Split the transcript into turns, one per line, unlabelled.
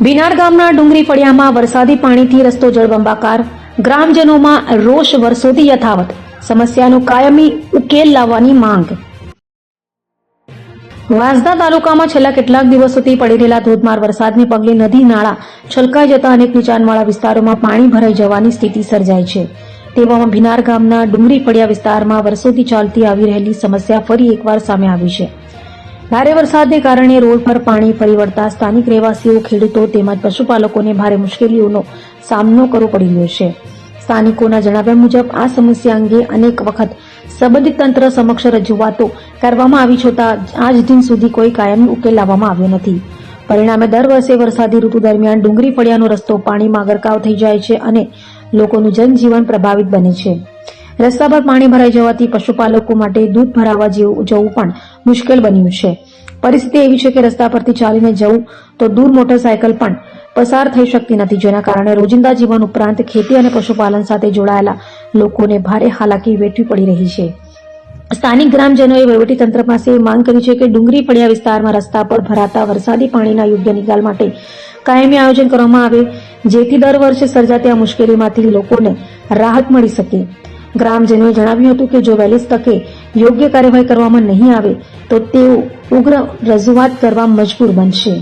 ભીનાર ગામના ડુંગરી ફળિયામાં વરસાદી પાણીથી રસ્તો જળબંબાકાર, ગ્રામજનોમાં રોષ વર્ષોથી યથાવત, સમસ્યાનો કાયમી ઉકેલ લાવવાની માંગ। વાંસદા તાલુકામાં છેલ્લા કેટલાક દિવસોથી પડી રહેલા ધોધમાર વરસાદને પગલે નદી નાળા છલકાઈ જતા અનેક નીચાણવાળા વિસ્તારોમાં પાણી ભરાઈ જવાની સ્થિતિ સર્જાઈ છે। તેવામાં ભીનાર ગામના ડુંગરી ફળિયા વિસ્તારમાં વર્ષોથી ચાલતી આવી રહેલી સમસ્યા ફરી એકવાર સામે આવી છે। ભારે વરસાદને કારણે રોડ પર પાણી ફરી વળતા સ્થાનિક રહેવાસીઓ, ખેડૂતો તેમજ પશુપાલકોને ભારે મુશ્કેલીઓનો સામનો કરવો પડી રહ્યો છે। સ્થાનિકોના જણાવ્યા મુજબ આ સમસ્યા અંગે અનેક વખત સંબંધિત તંત્ર સમક્ષ રજૂઆતો કરવામાં આવી છતાં આજ દિન સુધી કોઈ કાયમી ઉકેલ લાવવામાં આવ્યો નથી। પરિણામે દર વર્ષે વરસાદી ઋતુ દરમિયાન ડુંગરી ફળિયાનો રસ્તો પાણીમાં ગરકાવ થઈ જાય છે અને લોકોનું જનજીવન પ્રભાવિત બને છે। રસ્તા પર પાણી ભરાઈ જવાથી પશુપાલકો માટે દૂધ ભરાવવા જવું પણ મુશ્કેલ બન્યું છે। પરિસ્થિતિ એવી છે કે રસ્તા પરથી ચાલીને જવું તો દૂર મોટરસાયકલ પણ પસાર થઈ શકતી નથી, જેના કારણે રોજિંદા જીવન ઉપરાંત ખેતી અને પશુપાલન સાથે જોડાયેલા લોકોને ભારે હાલાકી વેઠવી પડી રહી છે। સ્થાનિક ગ્રામજનોએ વહીવટીતંત્ર પાસે માંગ કરી છે કે ડુંગરી ફળિયા વિસ્તારમાં રસ્તા પર ભરાતા વરસાદી પાણીના યોગ્ય નિકાલ માટે કાયમી આયોજન કરવામાં આવે, જેથી દર વર્ષે સર્જાતી આ મુશ્કેલીમાંથી લોકોને રાહત મળી શકે। ગ્રામજનોએ જણાવ્યું હતું કે જો વહેલી તકે યોગ્ય કાર્યવાહી કરવામાં નહીં આવે તો તેઓ ઉગ્ર રજૂઆત કરવા મજબૂર બનશે।